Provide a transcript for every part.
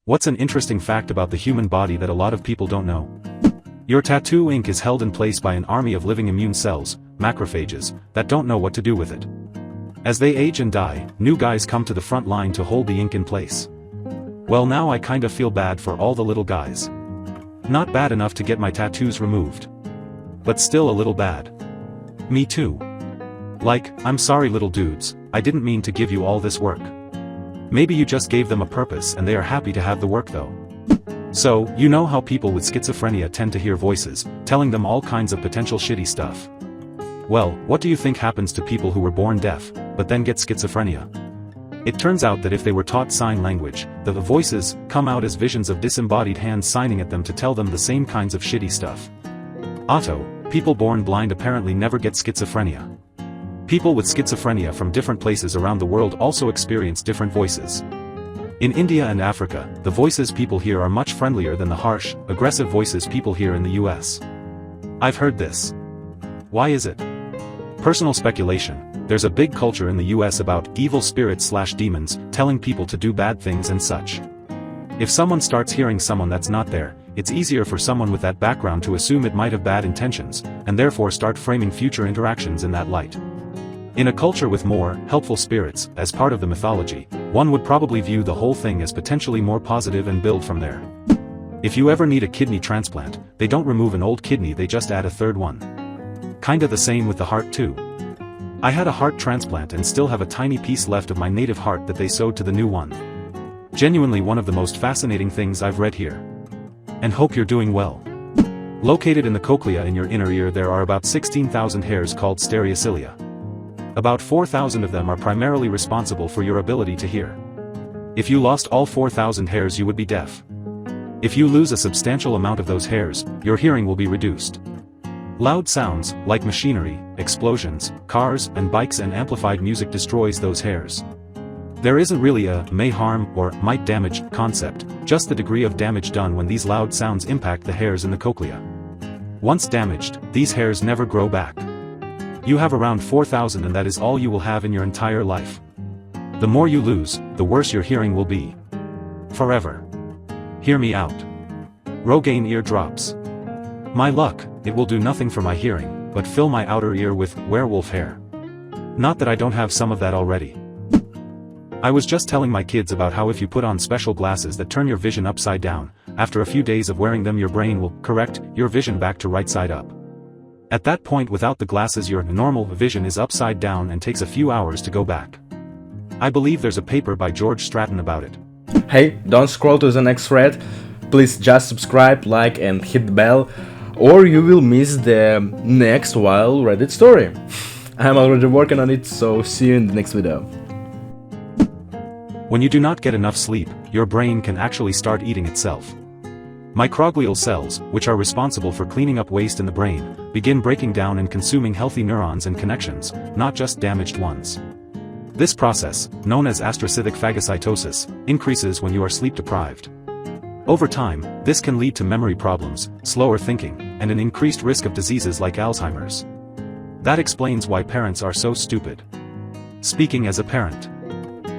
What's an interesting fact about the human body that a lot of people don't know? Your tattoo ink is held in place by an army of living immune cells, macrophages, that don't know what to do with it. As they age and die, new guys come to the front line to hold the ink in place. Well, now I kinda feel bad for all the little guys. Not bad enough to get my tattoos removed, but still a little bad. Me too. Like, I'm sorry little dudes, I didn't mean to give you all this work. Maybe you just gave them a purpose and they are happy to have the work though. So, you know how people with schizophrenia tend to hear voices, telling them all kinds of potential shitty stuff. Well, what do you think happens to people who were born deaf, but then get schizophrenia? It turns out that if they were taught sign language, the voices come out as visions of disembodied hands signing at them to tell them the same kinds of shitty stuff. Otto, people born blind apparently never get schizophrenia. People with schizophrenia from different places around the world also experience different voices. In India and Africa, the voices people hear are much friendlier than the harsh, aggressive voices people hear in the US. I've heard this. Why is it? Personal speculation. There's a big culture in the US about evil spirits/demons telling people to do bad things and such. If someone starts hearing someone that's not there, it's easier for someone with that background to assume it might have bad intentions, and therefore start framing future interactions in that light. In a culture with more helpful spirits as part of the mythology, one would probably view the whole thing as potentially more positive and build from there. If you ever need a kidney transplant, they don't remove an old kidney, they just add a third one. Kinda the same with the heart too. I had a heart transplant and still have a tiny piece left of my native heart that they sewed to the new one. Genuinely one of the most fascinating things I've read here. And hope you're doing well. Located in the cochlea in your inner ear there are about 16,000 hairs called stereocilia. About 4,000 of them are primarily responsible for your ability to hear. If you lost all 4,000 hairs you would be deaf. If you lose a substantial amount of those hairs, your hearing will be reduced. Loud sounds, like machinery, explosions, cars and bikes and amplified music destroys those hairs. There isn't really a may harm or might damage concept, just the degree of damage done when these loud sounds impact the hairs in the cochlea. Once damaged, these hairs never grow back. You have around 4,000 and that is all you will have in your entire life. The more you lose, the worse your hearing will be. Forever. Hear me out. Rogaine ear drops. My luck, it will do nothing for my hearing, but fill my outer ear with werewolf hair. Not that I don't have some of that already. I was just telling my kids about how if you put on special glasses that turn your vision upside down, after a few days of wearing them your brain will correct your vision back to right side up. At that point without the glasses your normal vision is upside down and takes a few hours to go back. I believe there's a paper by George Stratton about it. Hey, don't scroll to the next thread, please just subscribe, like and hit the bell, or you will miss the next wild Reddit story. I'm already working on it, so see you in the next video. When you do not get enough sleep, your brain can actually start eating itself. Microglial cells, which are responsible for cleaning up waste in the brain, begin breaking down and consuming healthy neurons and connections, not just damaged ones. This process, known as astrocytic phagocytosis, increases when you are sleep deprived. Over time, this can lead to memory problems, slower thinking, and an increased risk of diseases like Alzheimer's. That explains why parents are so stupid. Speaking as a parent,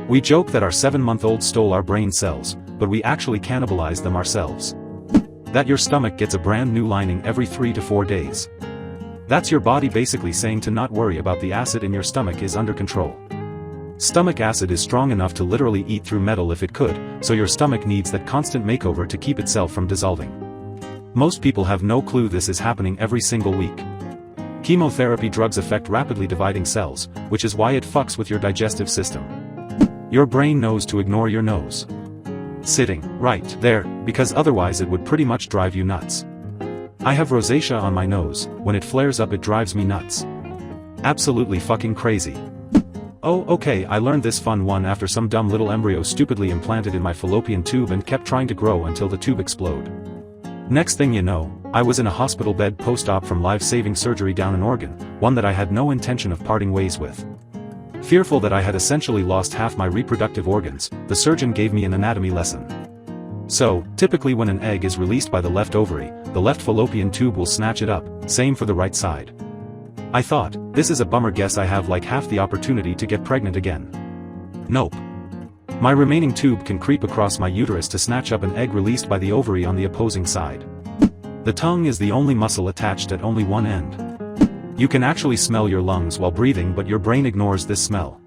we joke that our 7-month-old stole our brain cells, but we actually cannibalize them ourselves. That your stomach gets a brand new lining every 3 to 4 days. That's your body basically saying to not worry about the acid in your stomach is under control. Stomach acid is strong enough to literally eat through metal if it could, so your stomach needs that constant makeover to keep itself from dissolving. Most people have no clue this is happening every single week. Chemotherapy drugs affect rapidly dividing cells, which is why it fucks with your digestive system. Your brain knows to ignore your nose sitting right there, because otherwise it would pretty much drive you nuts. I have rosacea on my nose, when it flares up it drives me nuts. Absolutely fucking crazy. Oh okay, I learned this fun one after some dumb little embryo stupidly implanted in my fallopian tube and kept trying to grow until the tube exploded. Next thing you know, I was in a hospital bed post-op from life-saving surgery down an organ, one that I had no intention of parting ways with. Fearful that I had essentially lost half my reproductive organs, the surgeon gave me an anatomy lesson. So, typically when an egg is released by the left ovary, the left fallopian tube will snatch it up, same for the right side. I thought, this is a bummer, guess I have like half the opportunity to get pregnant again. Nope. My remaining tube can creep across my uterus to snatch up an egg released by the ovary on the opposing side. The tongue is the only muscle attached at only one end. You can actually smell your lungs while breathing, but your brain ignores this smell.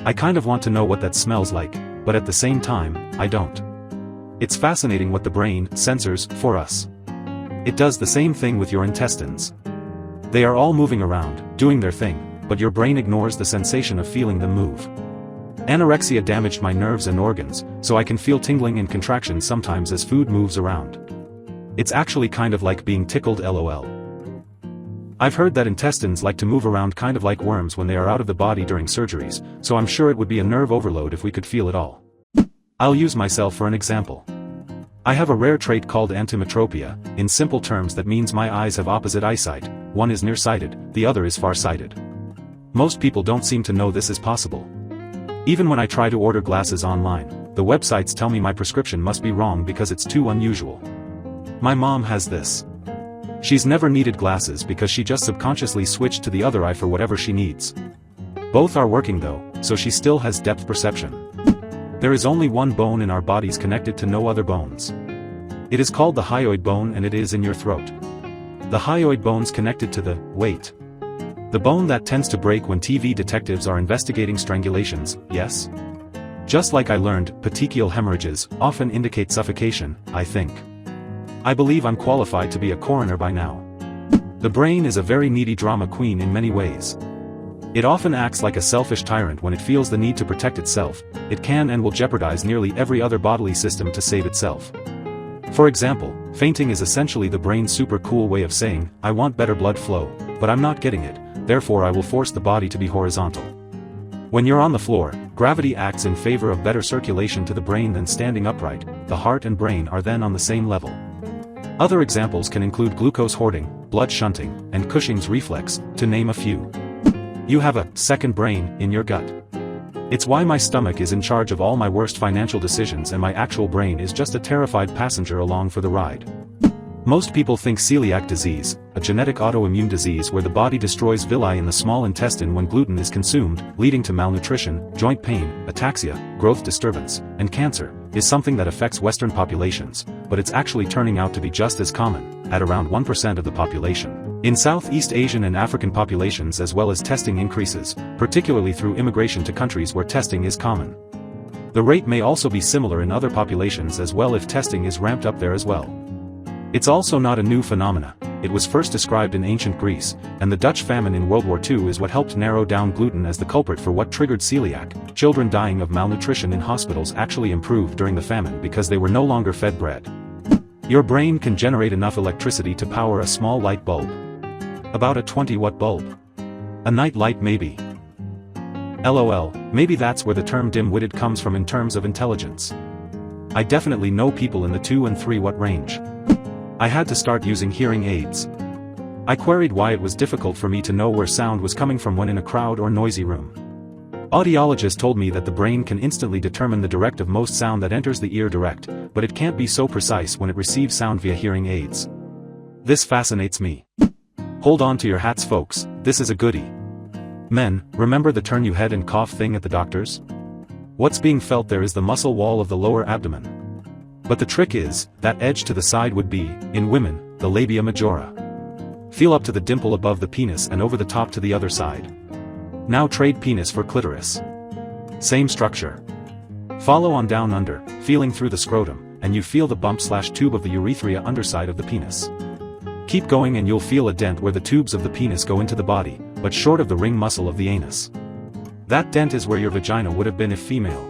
I kind of want to know what that smells like, but at the same time, I don't. It's fascinating what the brain censors for us. It does the same thing with your intestines. They are all moving around, doing their thing, but your brain ignores the sensation of feeling them move. Anorexia damaged my nerves and organs, so I can feel tingling and contraction sometimes as food moves around. It's actually kind of like being tickled, lol. I've heard that intestines like to move around kind of like worms when they are out of the body during surgeries, so I'm sure it would be a nerve overload if we could feel it all. I'll use myself for an example. I have a rare trait called antimetropia. In simple terms that means my eyes have opposite eyesight, one is nearsighted, the other is farsighted. Most people don't seem to know this is possible. Even when I try to order glasses online, the websites tell me my prescription must be wrong because it's too unusual. My mom has this. She's never needed glasses because she just subconsciously switched to the other eye for whatever she needs. Both are working though, so she still has depth perception. There is only one bone in our bodies connected to no other bones. It is called the hyoid bone and it is in your throat. The hyoid bone's connected to the, wait. The bone that tends to break when TV detectives are investigating strangulations, yes? Just like I learned, petechial hemorrhages often indicate suffocation, I think. I believe I'm qualified to be a coroner by now. The brain is a very needy drama queen in many ways. It often acts like a selfish tyrant when it feels the need to protect itself. It can and will jeopardize nearly every other bodily system to save itself. For example, fainting is essentially the brain's super cool way of saying, I want better blood flow, but I'm not getting it, therefore I will force the body to be horizontal. When you're on the floor, gravity acts in favor of better circulation to the brain than standing upright. The heart and brain are then on the same level. Other examples can include glucose hoarding, blood shunting, and Cushing's reflex, to name a few. You have a second brain in your gut. It's why my stomach is in charge of all my worst financial decisions and my actual brain is just a terrified passenger along for the ride. Most people think celiac disease, a genetic autoimmune disease where the body destroys villi in the small intestine when gluten is consumed, leading to malnutrition, joint pain, ataxia, growth disturbance, and cancer, is something that affects Western populations, but it's actually turning out to be just as common, at around 1% of the population. In Southeast Asian and African populations as well as testing increases, particularly through immigration to countries where testing is common. The rate may also be similar in other populations as well if testing is ramped up there as well. It's also not a new phenomena. It was first described in ancient Greece, and the Dutch famine in World War II is what helped narrow down gluten as the culprit for what triggered celiac. Children dying of malnutrition in hospitals actually improved during the famine because they were no longer fed bread. Your brain can generate enough electricity to power a small light bulb. About a 20-watt bulb. A night light maybe. LOL, maybe that's where the term dim-witted comes from in terms of intelligence. I definitely know people in the 2 and 3 watt range. I had to start using hearing aids. I queried why it was difficult for me to know where sound was coming from when in a crowd or noisy room. Audiologists told me that the brain can instantly determine the direct of most sound that enters the ear direct, but it can't be so precise when it receives sound via hearing aids. This fascinates me. Hold on to your hats folks, this is a goodie. Men, remember the turn you head and cough thing at the doctor's? What's being felt there is the muscle wall of the lower abdomen. But the trick is, that edge to the side would be, in women, the labia majora. Feel up to the dimple above the penis and over the top to the other side. Now trade penis for clitoris. Same structure. Follow on down under, feeling through the scrotum, and you feel the bump/tube of the urethra underside of the penis. Keep going and you'll feel a dent where the tubes of the penis go into the body, but short of the ring muscle of the anus. That dent is where your vagina would have been if female.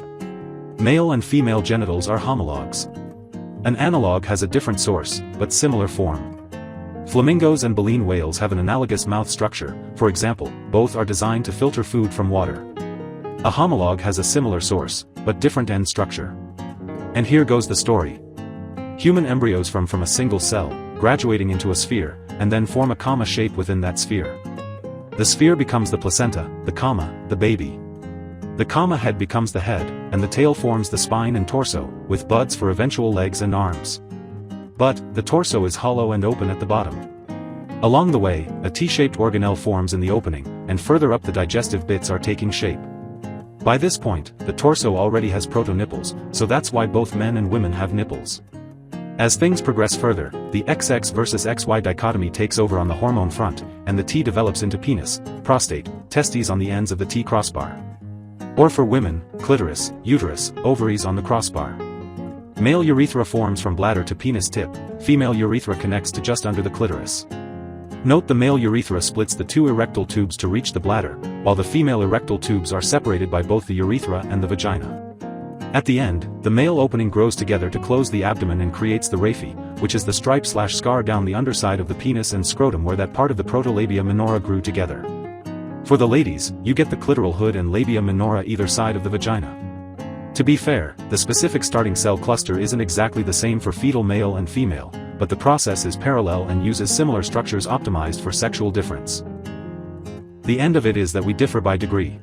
Male and female genitals are homologs. An analog has a different source, but similar form. Flamingos and baleen whales have an analogous mouth structure, for example, both are designed to filter food from water. A homolog has a similar source, but different end structure. And here goes the story. Human embryos from a single cell, graduating into a sphere, and then form a comma shape within that sphere. The sphere becomes the placenta, the comma, the baby. The comma head becomes the head, and the tail forms the spine and torso, with buds for eventual legs and arms. But, the torso is hollow and open at the bottom. Along the way, a T-shaped organelle forms in the opening, and further up the digestive bits are taking shape. By this point, the torso already has proto-nipples, so that's why both men and women have nipples. As things progress further, the XX versus XY dichotomy takes over on the hormone front, and the T develops into penis, prostate, testes on the ends of the T crossbar. Or for women, clitoris, uterus, ovaries on the crossbar. Male urethra forms from bladder to penis tip, female urethra connects to just under the clitoris. Note the male urethra splits the two erectile tubes to reach the bladder, while the female erectile tubes are separated by both the urethra and the vagina. At the end, the male opening grows together to close the abdomen and creates the raphe, which is the stripe/scar down the underside of the penis and scrotum where that part of the protolabia minora grew together. For the ladies, you get the clitoral hood and labia minora either side of the vagina. To be fair, the specific starting cell cluster isn't exactly the same for fetal male and female, but the process is parallel and uses similar structures optimized for sexual difference. The end of it is that we differ by degree.